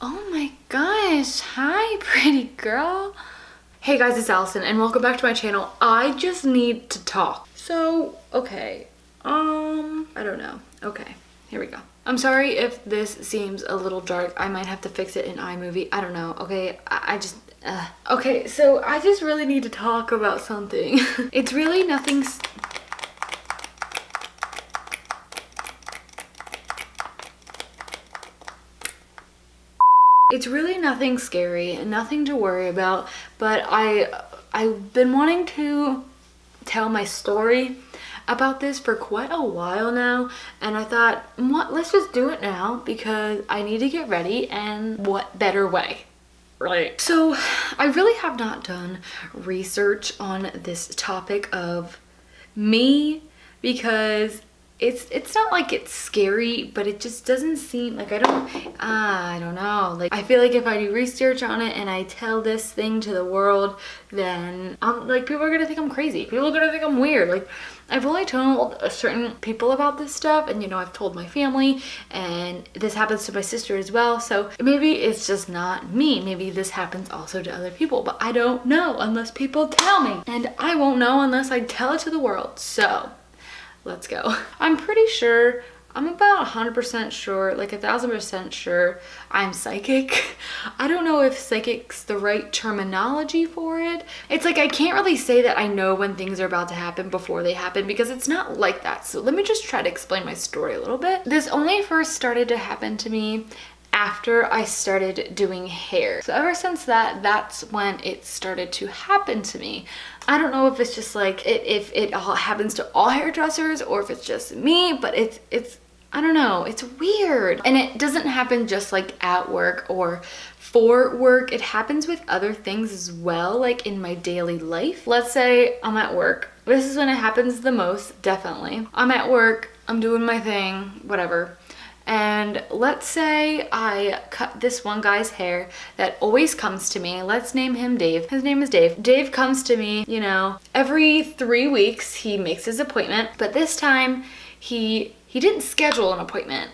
Oh my gosh, hi pretty girl. Hey guys, it's Alyson and welcome back to my channel. I just need to talk. So, okay, I don't know. Okay, here we go. I'm sorry if this seems a little dark. I might have to fix it in iMovie. I don't know, okay? Okay, so I just really need to talk about something. It's really nothing. It's really nothing scary and nothing to worry about, but I've been wanting to tell my story about this for quite a while now, and I thought, what, let's just do it now because I need to get ready, and what better way, right? So I really have not done research on this topic of me because it's not like it's scary, but it just doesn't seem like I don't know, like I feel like if I do research on it and I tell this thing to the world, then like people are gonna think I'm crazy, people are gonna think I'm weird. Like I've only told certain people about this stuff, and you know, I've told my family, and this happens to my sister as well, so maybe it's just not me, maybe this happens also to other people, but I don't know unless people tell me, and I won't know unless I tell it to the world. So let's go. I'm pretty sure, I'm about 100% sure, like 1000% sure I'm psychic. I don't know if psychic's the right terminology for it. It's like I can't really say that I know when things are about to happen before they happen, because it's not like that. So let me just try to explain my story a little bit. This only first started to happen to me after I started doing hair. So ever since that's when it started to happen to me. I don't know if it's just like if it all happens to all hairdressers or if it's just me, but it's I don't know, it's weird. And it doesn't happen just like at work or for work. It happens with other things as well, like in my daily life. Let's say I'm at work. This is when it happens the most, definitely. I'm at work, I'm doing my thing, whatever. And let's say I cut this one guy's hair that always comes to me. Let's name him Dave. His name is Dave. Dave comes to me, you know, every 3 weeks he makes his appointment, but this time he didn't schedule an appointment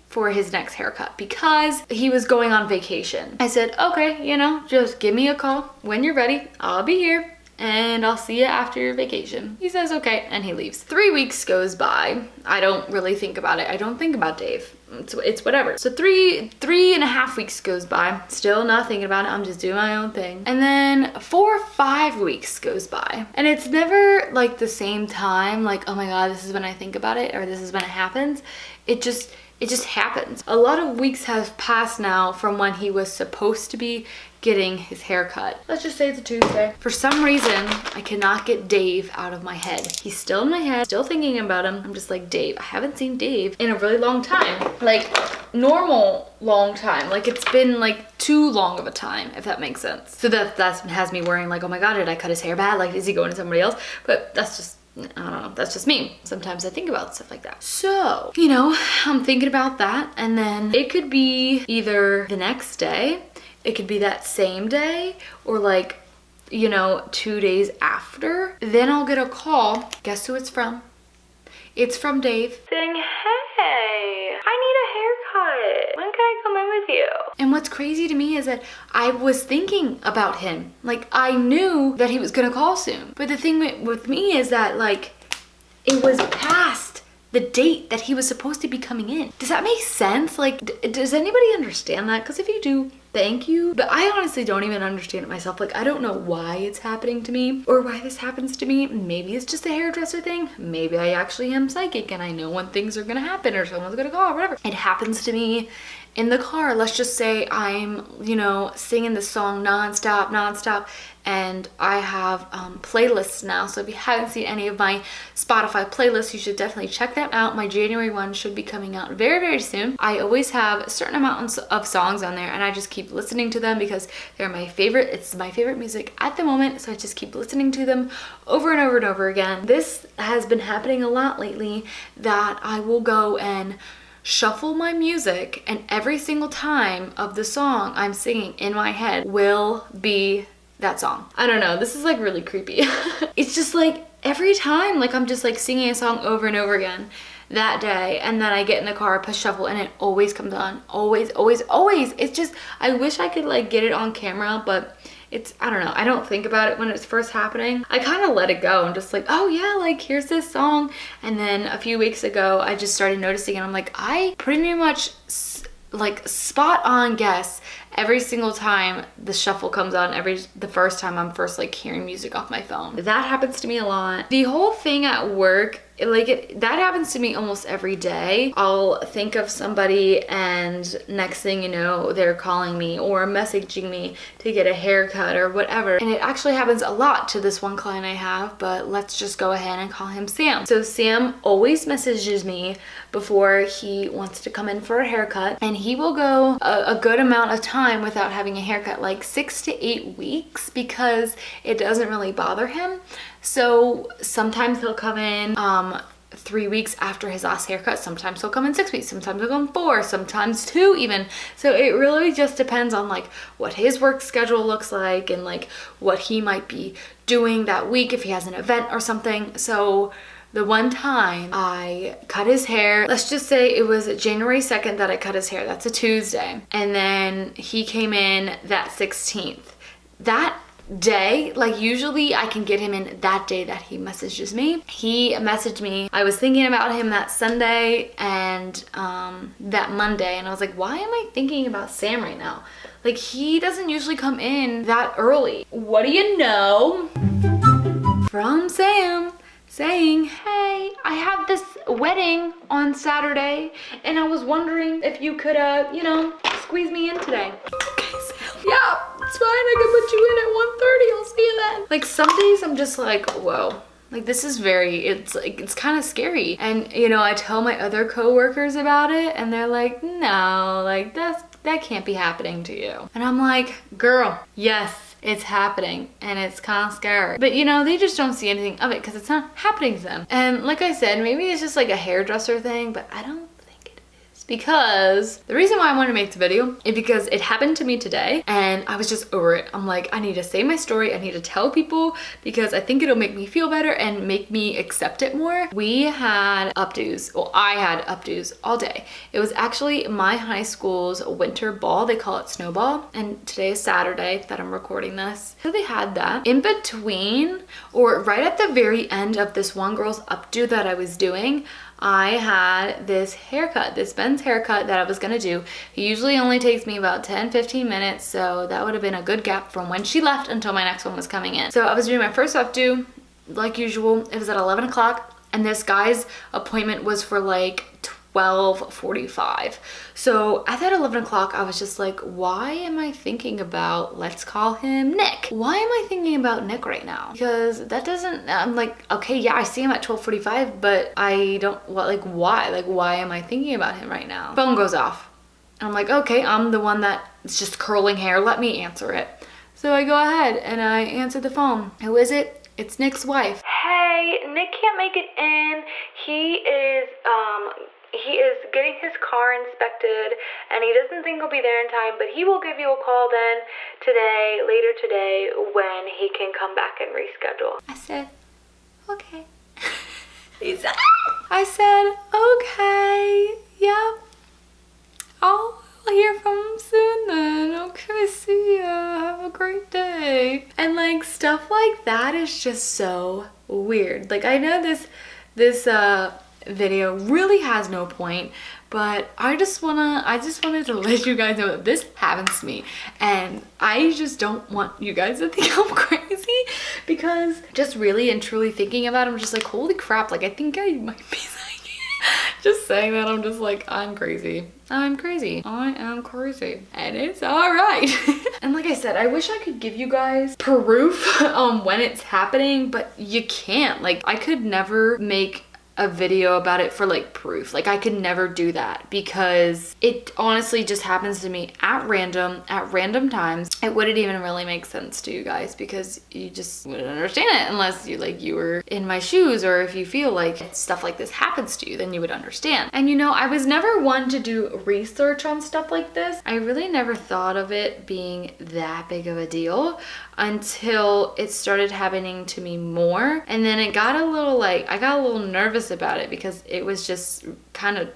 for his next haircut because he was going on vacation. I said, okay, you know, just give me a call when you're ready. I'll be here and I'll see you after your vacation. He says okay, and he leaves. 3 weeks goes by. I don't really think about it. I don't think about Dave. It's whatever. So three and a half weeks goes by. Still not thinking about it. I'm just doing my own thing. And then 4 or 5 weeks goes by. And it's never like the same time, like, oh my God, this is when I think about it, or this is when it happens. It just happens. A lot of weeks have passed now from when he was supposed to be getting his hair cut. Let's just say it's a Tuesday. For some reason, I cannot get Dave out of my head. He's still in my head, still thinking about him. I'm just like, Dave, I haven't seen Dave in a really long time. Like normal long time. Like it's been like too long of a time, if that makes sense. So that has me worrying like, oh my God, did I cut his hair bad? Like, is he going to somebody else? But that's just, I don't know, that's just me. Sometimes I think about stuff like that. So, you know, I'm thinking about that, and then it could be either the next day, it could be that same day, or like, you know, 2 days after. Then I'll get a call. Guess who it's from? It's from Dave saying, hey, I need a haircut. When can I come in with you? And what's crazy to me is that I was thinking about him. Like I knew that he was gonna call soon. But the thing with me is that like it was past the date that he was supposed to be coming in. Does that make sense? Like, does anybody understand that? Because if you do, thank you. But I honestly don't even understand it myself. Like, I don't know why it's happening to me or why this happens to me. Maybe it's just a hairdresser thing. Maybe I actually am psychic and I know when things are gonna happen or someone's gonna call or whatever. It happens to me in the car. Let's just say I'm, you know, singing the song nonstop, and I have playlists now. So if you haven't seen any of my Spotify playlists, you should definitely check them out. My January one should be coming out very, very soon. I always have a certain amount of songs on there, and I just keep listening to them because they're my favorite. It's my favorite music at the moment, so I just keep listening to them over and over and over again. This has been happening a lot lately, that I will go and shuffle my music, and every single time of the song I'm singing in my head will be that song. I don't know, this is like really creepy. It's just like every time, like I'm just like singing a song over and over again, that day, and then I get in the car, push shuffle, and it always comes on. Always, always, always. It's just, I wish I could like get it on camera, but it's, I don't know, I don't think about it when it's first happening. I kind of let it go. I'm just like, oh yeah, like here's this song. And then a few weeks ago, I just started noticing, and I'm like, I pretty much like spot on guess every single time the shuffle comes on, the first time I'm first like hearing music off my phone. That happens to me a lot. The whole thing at work, that happens to me almost every day. I'll think of somebody, and next thing you know, they're calling me or messaging me to get a haircut or whatever. And it actually happens a lot to this one client I have, but let's just go ahead and call him Sam. So Sam always messages me before he wants to come in for a haircut, and he will go a good amount of time without having a haircut, like 6 to 8 weeks, because it doesn't really bother him. So sometimes he'll come in 3 weeks after his last haircut. Sometimes he'll come in 6 weeks. Sometimes he'll come 4. Sometimes 2 even. So it really just depends on like what his work schedule looks like, and like what he might be doing that week if he has an event or something. So the one time I cut his hair, let's just say it was January 2nd that I cut his hair. That's a Tuesday. And then he came in that 16th. That day, like usually I can get him in that day that he messages me. He messaged me. I was thinking about him that Sunday and that Monday, and I was like, why am I thinking about Sam right now? Like, he doesn't usually come in that early. What do you know? From Sam saying, hey, I have this wedding on Saturday, and I was wondering if you could, you know, squeeze me in today. Okay, Sam. Yeah, it's fine. I can put you in at 1:30. I'll see you then. Like, some days I'm just like, whoa. Like, this is it's like, it's kind of scary. And, you know, I tell my other coworkers about it, and they're like, no, like, that can't be happening to you. And I'm like, girl, yes, it's happening, and it's kind of scary. But you know, they just don't see anything of it because it's not happening to them. And like I said, maybe it's just like a hairdresser thing, but I don't think it is. Because the reason why I wanted to make the video is because it happened to me today, and I was just over it. I'm like, I need to say my story. I need to tell people, because I think it'll make me feel better and make me accept it more. We had updos. Well, I had updos all day. It was actually my high school's winter ball. They call it snowball. And today is Saturday that I'm recording this. So they had that. In between, or right at the very end of this one girl's updo that I was doing, I had this haircut, this Ben's haircut that I was gonna do. He usually only takes me about 10-15 minutes, so that would have been a good gap from when she left until my next one was coming in. So I was doing my first updo, like usual. It was at 11 o'clock, and this guy's appointment was for like 12:45. So at that 11 o'clock, I was just like, why am I thinking about, let's call him Nick? Why am I thinking about Nick right now? Because that doesn't, I'm like, okay, yeah, I see him at 12:45, but I don't, what, like, why? Like, why am I thinking about him right now? Phone goes off. I'm like, okay, I'm the one that's just curling hair. Let me answer it. So I go ahead and I answer the phone. Who is it? It's Nick's wife. Hey, Nick can't make it in. He is getting his car inspected, and he doesn't think he'll be there in time, but he will give you a call then later today, when he can come back and reschedule. I said, okay. I said, okay, yeah, I'll hear from him soon then. Okay, see ya. Have a great day. And like, stuff like that is just so weird. Like, I know this video really has no point, but I just wanted to let you guys know that this happens to me, and I just don't want you guys to think I'm crazy, because just really and truly thinking about it, I'm just like, holy crap, like, I think I might be like, just saying that, I'm just like, I'm crazy. I'm crazy. I am crazy. And it's alright. And like I said, I wish I could give you guys proof when it's happening, but you can't. Like, I could never make a video about it for like proof. Like, I could never do that, because it honestly just happens to me at random times. It wouldn't even really make sense to you guys, because you just wouldn't understand it unless you were in my shoes, or if you feel like stuff like this happens to you, then you would understand. And you know, I was never one to do research on stuff like this. I really never thought of it being that big of a deal until it started happening to me more. And then it got a little, like, I got a little nervous nervous about it because it was just kind of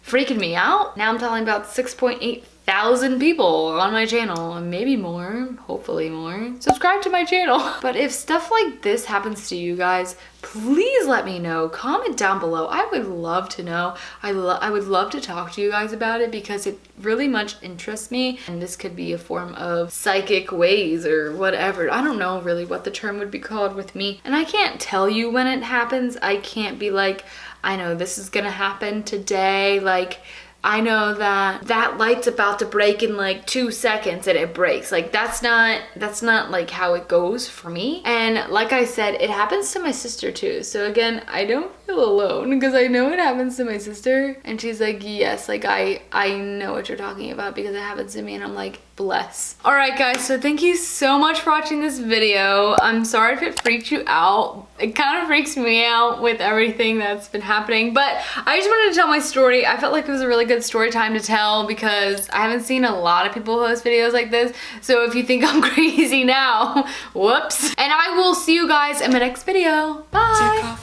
freaking me out. Now I'm telling about 6.8 thousand people on my channel, and maybe more, hopefully more. Subscribe to my channel. But if stuff like this happens to you guys, please let me know. Comment down below. I would love to know. I would love to talk to you guys about it because it really much interests me, and this could be a form of psychic ways or whatever. I don't know really what the term would be called with me, and I can't tell you when it happens. I can't be like, I know this is gonna happen today. Like, I know that that light's about to break in like 2 seconds and it breaks. Like that's not like how it goes for me. And like I said, it happens to my sister too. So again, I don't feel alone because I know it happens to my sister. And she's like, yes, like I know what you're talking about because it happens to me. And I'm like, bless. All right guys, so thank you so much for watching this video. I'm sorry if it freaked you out. It kind of freaks me out with everything that's been happening, but I just wanted to tell my story. I felt like it was a really good story time to tell because I haven't seen a lot of people post videos like this. So if you think I'm crazy now, whoops. And I will see you guys in my next video. Bye.